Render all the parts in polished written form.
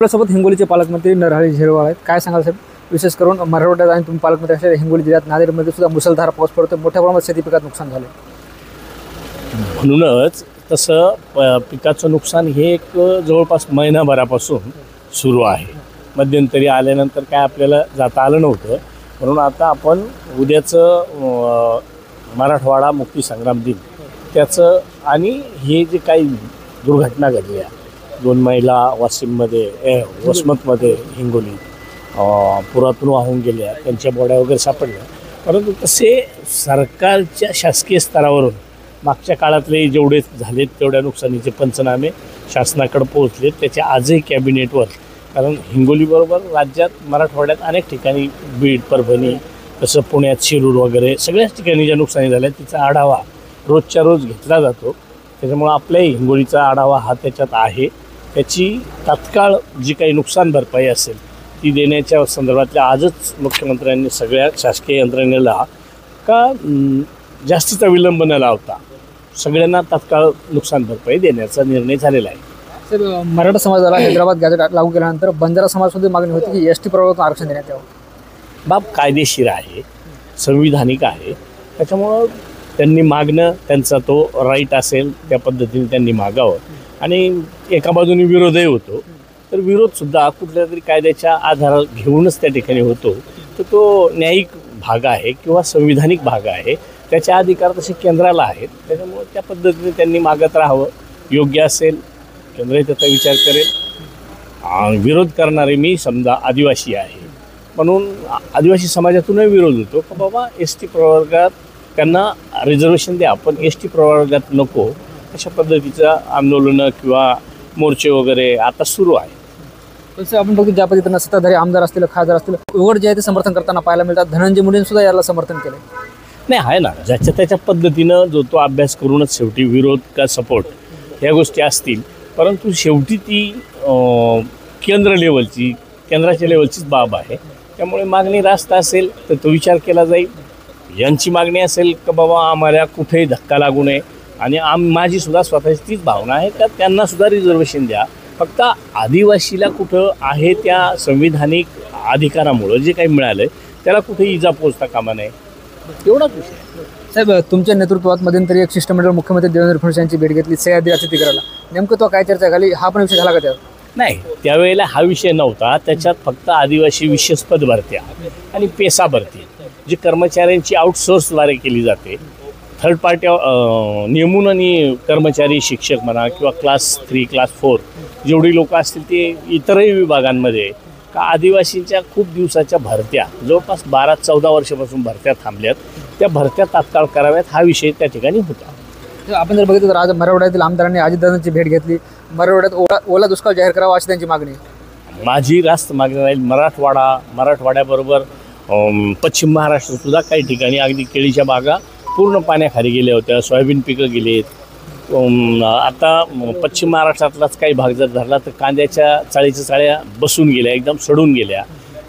आपल्यासोबत हिंगोलीचे पालकमंत्री नरहरी झिरवाळ आहेत. काय सांगाल साहेब, विशेष करून मराठवाड्यात आणि तुम्ही पालकमंत्री असलेल्या हिंगोली जिल्ह्यात नांदेडमध्ये सुद्धा मुसळधार पाऊस पडतो, मोठ्या प्रमाणात शेती पिकात नुकसान झाले. म्हणूनच तसं पिकाचं नुकसान हे एक जवळपास महिनाभरापासून सुरू आहे. मध्यंतरी आल्यानंतर काय आपल्याला जाता आलं नव्हतं, म्हणून आता आपण उद्याचं मराठवाडा मुक्ती संग्राम दिन त्याचं आणि हे जे काही दुर्घटना घडल्या, 2 महिला वाशिममध्ये वसमतमध्ये हिंगोली पुरातून वाहून गेल्या, त्यांच्या बॉड्या वगैरे सापडल्या. परंतु तसे सरकारच्या शासकीय स्तरावरून मागच्या काळातले जेवढे झालेत तेवढ्या नुकसानीचे पंचनामे शासनाकडे पोहोचले. त्याच्या आजही कॅबिनेटवर, कारण हिंगोलीबरोबर राज्यात मराठवाड्यात अनेक ठिकाणी बीड, परभणी, तसं पुण्यात शिरूर वगैरे सगळ्याच ठिकाणी ज्या नुकसानी झाल्या तिचा आढावा रोजच्या रोज घेतला जातो. त्याच्यामुळं आपल्याही हिंगोलीचा आढावा हा त्याच्यात आहे. त्याची तात्काळ जी काही नुकसान भरपाई असेल ती देण्याच्या संदर्भातल्या आजच मुख्यमंत्र्यांनी सगळ्या शासकीय यंत्रणेला का जास्तीचा विलंब न लावता सगळ्यांना तात्काळ नुकसान भरपाई देण्याचा निर्णय झालेला आहे. सर, मराठा समाजाला हैदराबाद गॅझेट लागू केल्यानंतर बंजारा समाजामध्ये मागणी होती की एस टी प्रवर्गातून आरक्षण देण्यात यावं. बाब कायदेशीर आहे, संविधानिक आहे. त्याच्यामुळं त्यांनी मागणं, त्यांचा तो राईट असेल त्या पद्धतीने त्यांनी मागावं. आणि एका बाजूने विरोधही होतो, तर विरोधसुद्धा कुठल्या तरी कायद्याच्या आधार घेऊनच त्या ठिकाणी होतो. तर तो न्यायिक भाग आहे किंवा संविधानिक भाग आहे, त्याचे अधिकार तसे केंद्राला आहेत. त्याच्यामुळे त्या पद्धतीने त्यांनी मागत राहावं. योग्य असेल केंद्रही त्याचा विचार करेल. विरोध करणारे मी समजा आदिवासी आहे म्हणून आदिवासी समाजातूनही विरोध होतो की बाबा एस टी प्रवर्गात त्यांना रिझर्वेशन द्या, पण एस टी प्रवर्गात नको, अशा पद्धतीचं आंदोलनं किंवा मोर्चे वगैरे आता सुरू आहे. तसं आपण बघतो ज्या पद्धतीनं सत्ताधारी आमदार असतील, खासदार असतील, उघड जे आहे ते समर्थन करताना पाहायला मिळतात. धनंजय मुंडेंनी सुद्धा याला समर्थन केलं. नाही आहे ना, ज्याच्या त्याच्या पद्धतीनं जो तो अभ्यास करूनच शेवटी विरोध का सपोर्ट ह्या गोष्टी असतील. परंतु शेवटी ती केंद्राच्या लेवलचीच बाब आहे. त्यामुळे मागणी रास्त असेल तर तो विचार केला जाईल. यांची मागणी असेल की बाबा आम्हाला कुठेही धक्का लागू नये, आणि माझीसुद्धा स्वतःची तीच भावना आहे का त्यांनासुद्धा रिझर्वेशन द्या. फक्त आदिवासीला कुठं आहे त्या संविधानिक अधिकारामुळं जे काही मिळालं आहे त्याला कुठे इजा पोचता कामा नये, एवढाच विषय. साहेब, तुमच्या नेतृत्वात मध्यंतरी एक शिष्टमंडळ मुख्यमंत्री देवेंद्र फडणवीस यांची भेट घेतली सह्याद्री अतिथीगृहाला. नेमकं तो काय चर्चा झाली, हा पण विषय झाला का त्यावर? नाही, त्यावेळेला हा विषय नव्हता. त्याच्यात फक्त आदिवासी विशेषपद भरत्या आणि पेसा भरती जी कर्मचाऱ्यांची आउटसोर्सद्वारे केली जाते, थर्ड पार्टी नेमून, आणि कर्मचारी शिक्षक म्हणा किंवा क्लास 3, क्लास 4 जेवढी लोक असतील ते इतरही विभागांमध्ये का आदिवासींच्या खूप दिवसाच्या भरत्या, जवळपास 12-14 वर्षापासून भरत्या थांबल्यात, त्या भरत्या तात्काळ कराव्यात हा विषय त्या ठिकाणी होता. आपण जर बघितलं तर आज मराठवाड्यातील आमदारांनी अजितदादांची भेट घेतली. मराठवाड्यात ओला दुष्काळ जाहीर करावा अशी त्यांची मागणी. माझी रास्त मागणी राहील मराठवाड्याबरोबर पश्चिम महाराष्ट्रातसुद्धा काही ठिकाणी अगदी केळीच्या बागा पूर्ण पाण्याखाली गेल्या होत्या, सोयाबीन पिकं गेलेत. आता पश्चिम महाराष्ट्रातलाच काही भाग जर धरला तर कांद्याच्या चाळ्या बसून गेल्या, एकदम सडून गेल्या.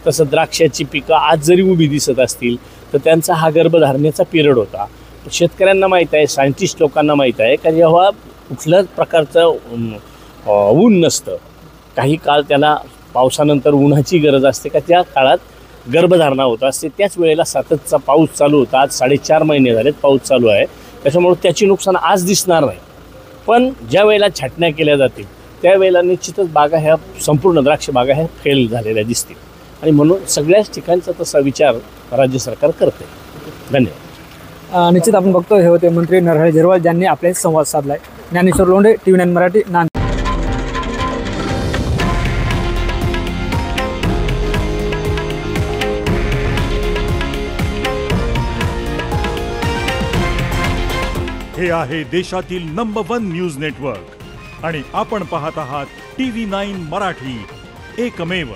तसं द्राक्षाची पिकं आज जरी उभी दिसत असतील तर त्यांचा हा गर्भधारणेचा पिरियड होता. शेतकऱ्यांना माहीत आहे, सायंटिस्ट लोकांना माहीत आहे का जेव्हा कुठल्याच प्रकारचं ऊन नसतं, काही काळ त्याला पावसानंतर उन्हाची गरज असते का त्या काळात गर्भधारणा होत असते. त्याच वेळेला सततचा पाऊस चालू होता. आज 4.5 महिने झालेत पाऊस चालू आहे. त्याच्यामुळे त्याची नुकसान आज दिसणार नाही, पण ज्या वेळेला छाटण्या केल्या जातील त्यावेळेला निश्चितच बागा ह्या संपूर्ण द्राक्ष बागा ह्या फेल झालेल्या दिसतील. आणि म्हणून सगळ्याच ठिकाणचा तसा विचार राज्य सरकार करते. धन्यवाद. निश्चित आपण बघतो, हे होते मंत्री नरहरी झिरवाळ ज्यांनी आपल्याशी संवाद साधलाय. ज्ञानेश्वर लोंढे, TV9 मराठी, नांदेड. हे आहे देशातील नंबर 1 न्यूज नेटवर्क आणि आपण पाहत आहात TV9 मराठी, एकमेव.